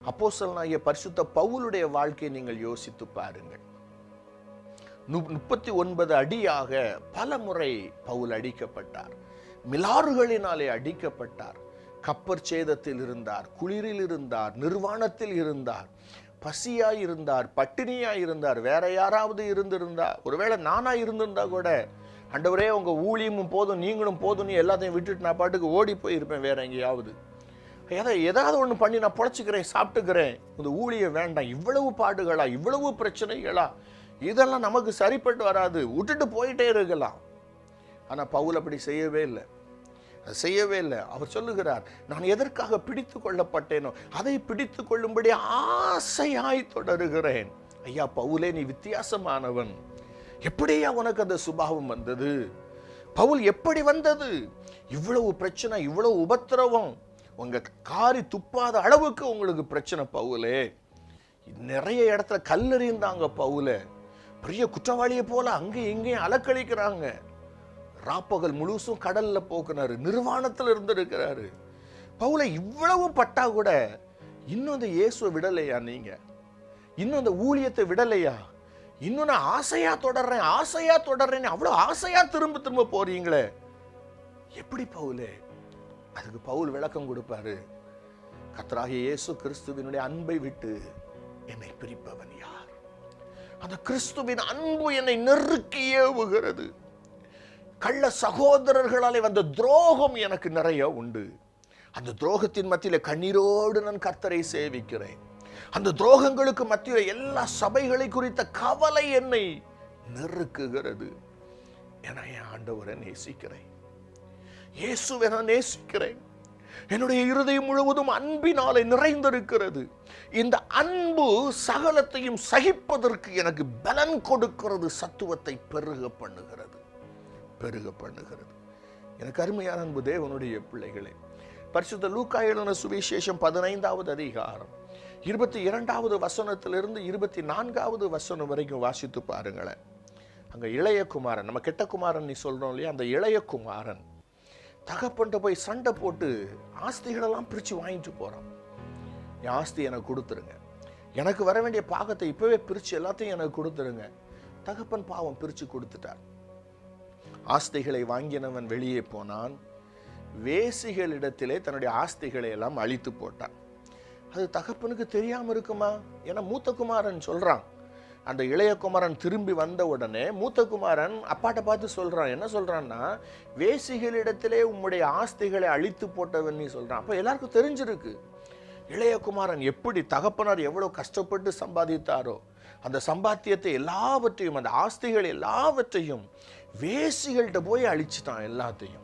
அப்போஸ்தலனாகிய பரிசுத்த பவுலுடைய வாழ்க்கையை நீங்கள் யோசித்து பாருங்கள். 39 அடியாக பல முறை பவுல் அடிக்கப்பட்டார். மிலாறுகளினாலே அடிக்கப்பட்டார். கப்பற் சேதத்தில் இருந்தார், குளிரில் இருந்தார், நிர்வாணத்தில் இருந்தார், பசியாய் இருந்தார், பட்டினியாய் இருந்தார். வேற யாராவது இருந்திருந்தா, ஒருவேளை நானா இருந்திருந்தா கூட, ஆண்டவரே உங்க ஊழியமும் போதும், நீங்களும் போதும், நீ எல்லாத்தையும் விட்டுட்டு நான் பாட்டுக்கு ஓடி போயிருப்பேன் வேற எங்கேயாவது. ஏதாவது ஒன்று பண்ணி நான் பொழைச்சிக்கிறேன், சாப்பிட்டுக்கிறேன், இந்த ஊழியம் வேண்டாம். இவ்வளவு பாடுகளா, இவ்வளவு பிரச்சனைகளா, இதெல்லாம் நமக்கு சரிப்பட்டு வராது, விட்டுட்டு போயிட்டே இருக்கலாம். ஆனா பவுல் அப்படி செய்யவே இல்லை. அவர் சொல்லுகிறார், நான் எதற்காக பிடித்து கொள்ளப்பட்டேனோ அதை பிடித்து கொள்ளும்படி ஆசையாய் தொடருகிறேன். ஐயா பவுலே, நீ வித்தியாசமானவன். எப்படியா உனக்கு அந்த சுபாவம் வந்தது? பவுல் எப்படி வந்தது? இவ்வளவு பிரச்சனை, இவ்வளவு உபத்திரவம், உங்க காரி துப்பாத அளவுக்கு உங்களுக்கு பிரச்சனை பவுலே. நிறைய இடத்துல கல்லெறிந்தாங்க பவுலே. பெரிய குற்றவாளியை போல அங்கேயும் இங்கேயும் அலக்களிக்கிறாங்க. ராப்பகல் முழுசும் கடல்ல போக்குனாரு, நிர்வாணத்தில் இருந்திருக்கிறாரு. பவுலை இவ்வளவு பட்டா கூட இன்னும் அந்த இயேசுவை விடலையா? நீங்க இன்னும் அந்த ஊழியத்தை விடலையா? இன்னும் நான் ஆசையா தொடர்றேன் அவ்வளவு ஆசையா திரும்ப போறீங்களே, எப்படி பவுலே? அதுக்கு பவுல் விளக்கம் கொடுப்பாரு. கர்த்தராகிய இயேசு கிறிஸ்துவினுடைய அன்பை விட்டு என்னை பிரிப்பவன் யார்? அந்த கிறிஸ்துவின் அன்பு என்னை நெருக்கி ஏவுகிறது. கள்ள சகோதரர்களாலே வந்த துரோகம் எனக்கு நிறைய உண்டு. அந்த துரோகத்தின் மத்தியில கண்ணீரோடு நான் கர்த்தரை சேவிக்கிறேன். அந்த துரோகங்களுக்கு மத்தியில எல்லா சபைகளை குறித்த கவலை என்னை நெருக்குகிறது. என என் ஆண்டவரை நேசிக்கிறேன், இயேசுவை நான் நேசிக்கிறேன். என்னுடைய இருதயம் முழுவதும் அன்பினாலே நிறைந்திருக்கிறது. இந்த அன்பு சகலத்தையும் சகிப்பதற்கு எனக்கு பலன் கொடுக்கிறது, சத்துவத்தை பெருக பண்ணுகிறது. எனக்கு அருமையான அன்பு தேவனுடைய பிள்ளைகளே, பரிசுத்த லூக்கா எழுதின சுவிசேஷம் 15வது அதிகாரம் 22வது வசனத்திலிருந்து 24வது வசனம் வரைக்கும் வாசித்து பாருங்களேன். அங்க இளைய குமாரன், நம்ம கெட்ட குமாரன் நீ சொல்றோம் இல்லையா, அந்த இளைய குமாரன் தகப்பன்ட்ட போய் சண்டை போட்டு ஆஸ்திகளெல்லாம் பிரிச்சு வாங்கிட்டு போறான். என் ஆஸ்தி எனக்கு கொடுத்துருங்க, எனக்கு வர வேண்டிய பாகத்தை இப்பவே பிரிச்சு எல்லாத்தையும் எனக்கு கொடுத்துருங்க. தகப்பன் பாவம் பிரிச்சு கொடுத்துட்டார். ஆஸ்திகளை வாங்கினவன் வெளியே போனான். வேசிகளிடத்திலே தன்னுடைய ஆஸ்திகளை எல்லாம் அழித்து போட்டான். அது தகப்பனுக்கு தெரியாம இருக்குமா? ஏன்னா மூத்த குமாரன் சொல்றான். அந்த இளைய குமாரன் திரும்பி வந்த உடனே மூத்த குமாரன் அப்பாட்ட பார்த்து சொல்றான். என்ன சொல்றான்னா, வேசிகளிடத்திலே உம்முடைய ஆஸ்திகளை அழித்து போட்டவன் நீ சொல்றான். அப்ப எல்லாருக்கும் தெரிஞ்சிருக்கு இளைய குமாரன் எப்படி தகப்பனார் எவ்வளவு கஷ்டப்பட்டு சம்பாதித்தாரோ அந்த சம்பாத்தியத்தை எல்லாவற்றையும், அந்த ஆஸ்திகள் எல்லாவற்றையும் வேசிகள்கிட்ட போய் அழிச்சுட்டான். எல்லாத்தையும்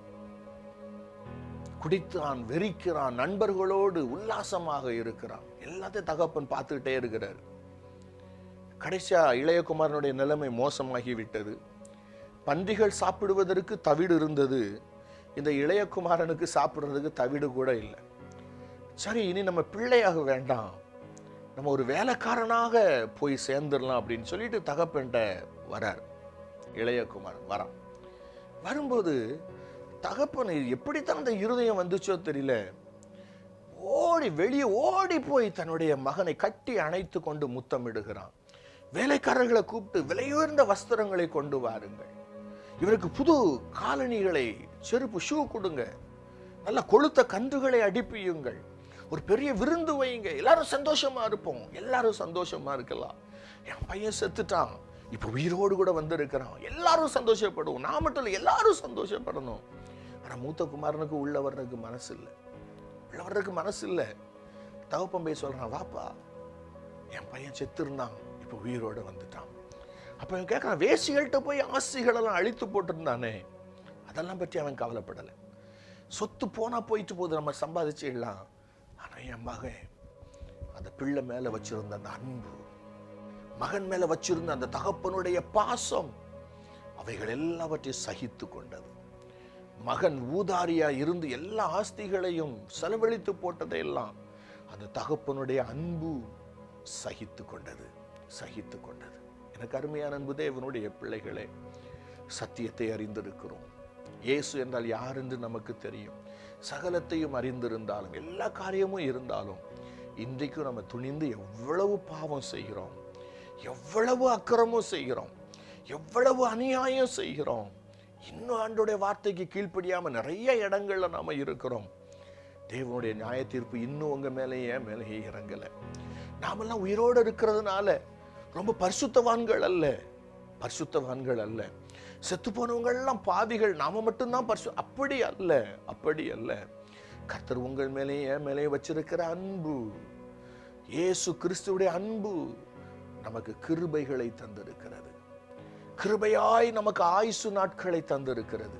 குடித்தான், வெறிக்கிறான், நண்பர்களோடு உல்லாசமாக இருக்கிறான். எல்லாத்தையும் தகப்பன் பார்த்துக்கிட்டே இருக்கிறார். கடைசியா இளையகுமாரனுடைய நிலைமை மோசமாகி விட்டது. பன்றிகள் சாப்பிடுவதற்கு தவிடு இருந்தது, இந்த இளையகுமாரனுக்கு சாப்பிடுறதுக்கு தவிடு கூட இல்லை. சரி, இனி நம்ம பிள்ளையாக வேண்டாம், நம்ம ஒரு வேலைக்காரனாக போய் சேர்ந்துடலாம் அப்படின்னு சொல்லிட்டு தகப்பன்ட்ட வரார். இளையகுமாரன் வரான். வரும்போது தகப்பன் எப்படித்தான் அந்த இருதயம் வந்துச்சோ தெரியல, வெளியே ஓடி போய் தன்னுடைய மகனை கட்டி அணைத்து கொண்டு முத்தமிடுகிறான். வேலைக்காரர்களை கூப்பிட்டு விலையுயர்ந்த வஸ்திரங்களை கொண்டு வாருங்கள், இவருக்கு புது காலணிகளை, செருப்பு, ஷூ கொடுங்க, நல்ல கொளுத்த கன்றுகளை அடிப்பியுங்கள், ஒரு பெரிய விருந்து வைங்க, எல்லாரும் சந்தோஷமா இருப்போம், எல்லாரும் சந்தோஷமா இருக்கலாம். என் பையன் செத்துட்டான், இப்ப உயிரோடு கூட வந்திருக்கிறான், எல்லாரும் சந்தோஷப்படுவோம், நான் மட்டும் இல்லை எல்லாரும் சந்தோஷப்படணும். ஆனா மூத்த குமாரனுக்கு உள்ள வர்றதுக்கு மனசு இல்லை. தகப்பன் போய் சொல்றான், வாப்பா என் பையன் செத்து இருந்தான், இப்ப உயிரோடு வந்துட்டான். அப்ப அவன் கேட்கறான், வேசிகள்கிட்ட போய் ஆஸ்திகளெல்லாம் அழித்து போட்டிருந்தானே, அதெல்லாம் பற்றி அவன் கவலைப்படலை. சொத்து போனா போயிட்டு போது, நம்ம சம்பாதிச்சிடலாம். ஆனா என் மகன் அந்த பிள்ளை மேல வச்சிருந்த அந்த அன்பு, மகன் மேல வச்சிருந்த அந்த தகப்பனுடைய பாசம், அவைகள் எல்லாவற்றையும் சகித்து கொண்டது. மகன் ஊதாரியா இருந்து எல்லா ஆஸ்திகளையும் செலவழித்து போட்டதையெல்லாம் அந்த தகப்பனுடைய அன்பு சகித்து கொண்டது. எனக்கு அருமையான அன்பு தேவனுடைய பிள்ளைகளே, சத்தியத்தை அறிந்திருக்கிறோம். இயேசு என்றால் யார் என்று நமக்கு தெரியும். சகலத்தையும் அறிந்திருந்தாலும், எல்லா காரியமும் இருந்தாலும், இன்றைக்கும் நம்ம துணிந்து எவ்வளவு பாவம் செய்கிறோம், எவ்வளவு அக்கிரமம் செய்கிறோம், எவ்வளவு அநியாயம் செய்கிறோம். இன்னும் ஆண்டோடைய வார்த்தைக்கு கீழ்ப்படியாம நிறைய இடங்கள்ல நாம இருக்கிறோம். தேவனுடைய நியாய தீர்ப்பு இன்னும் உங்க மேலேயே மேலேயே இறங்கல. நாமெல்லாம் உயிரோடு இருக்கிறதுனால ரொம்ப பரிசுத்தவான்கள் அல்ல, பரிசுத்தவான்கள் அல்ல. செத்து போனவங்க எல்லாம் பாவிகள், நாம மட்டும்தான் அப்படி அல்ல, அப்படி அல்ல. கர்த்தர் உங்கள் மேலேயே மேலே வச்சிருக்கிற அன்பு, இயேசு கிறிஸ்துவுடைய அன்பு நமக்கு கிருபைகளை தந்திருக்கிறது. கிருபையாய் நமக்கு ஆயுசு நாட்களை தந்திருக்கிறது.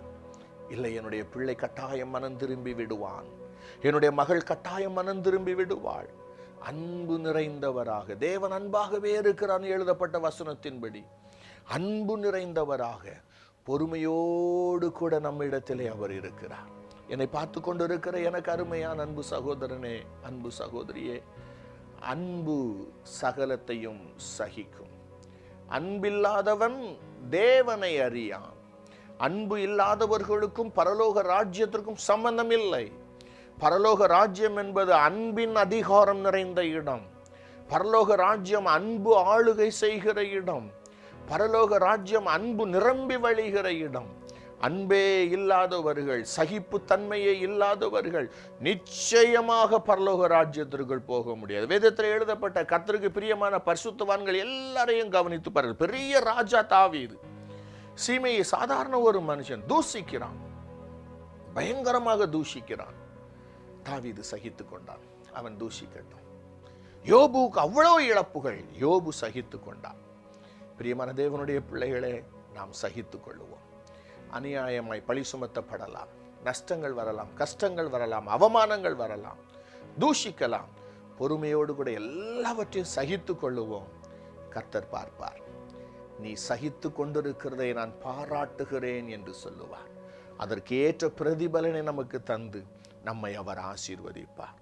இல்லை, என்னுடைய பிள்ளை கட்டாயம் மனம் திரும்பி விடுவான், என்னுடைய மகள் கட்டாயம் மனம் திரும்பி விடுவாள். அன்பு நிறைந்தவராக, தேவன் அன்பாகவே இருக்கிறான் எழுதப்பட்ட வசனத்தின்படி அன்பு நிறைந்தவராக பொறுமையோடு கூட நம்மிடத்திலே அவர் இருக்கிறார். என்னை பார்த்து கொண்டிருக்கிற எனக்கு அருமையான அன்பு சகோதரனே, அன்பு சகோதரியே, அன்பு சகலத்தையும் சகிக்கும். அன்பில்லாதவன் தேவனை அறியான். அன்பு இல்லாதவர்களுக்கும் பரலோக ராஜ்யத்திற்கும் சம்பந்தம் இல்லை. பரலோக ராஜ்யம் என்பது அன்பின் அதிகாரம் நிறைந்த இடம். பரலோக ராஜ்யம் அன்பு ஆளுகை செய்கிற இடம். பரலோக ராஜ்யம் அன்பு நிரம்பி வழிகிற இடம். அன்பே இல்லாதவர்கள், சகிப்பு தன்மையே இல்லாதவர்கள் நிச்சயமாக பரலோக ராஜ்யத்திற்குள் போக முடியாது. வேதத்தில் எழுதப்பட்ட கர்த்தருக்கு பிரியமான பரிசுத்தவான்கள் எல்லாரையும் கவனித்து பாருங்கள். பெரிய ராஜா தாவீது சீமையை சாதாரண ஒரு மனுஷன் தூஷிக்கிறான், பயங்கரமாக தூஷிக்கிறான். தாவீது சகித்து கொண்டான், அவன் தூஷிக்கட்டும். யோபுக்கு அவ்வளவு இழப்புகள், யோபு சகித்து கொண்டான். பிரியமான தேவனுடைய பிள்ளைகளே, நாம் சகித்துக் கொள்ளுவோம். அநியாயமாய் பழி சுமத்தப்படலாம், நஷ்டங்கள் வரலாம், கஷ்டங்கள் வரலாம், அவமானங்கள் வரலாம், தூஷிக்கலாம். பொறுமையோடு கூட எல்லாவற்றையும் சகித்து கொள்ளுவோம். கர்த்தர் பார்ப்பார். நீ சகித்து கொண்டிருக்கிறதை நான் பாராட்டுகிறேன் என்று சொல்லுவார். அதற்கு ஏற்ற பிரதிபலனை நமக்கு தந்து நம்மை அவர் ஆசீர்வதிப்பார்.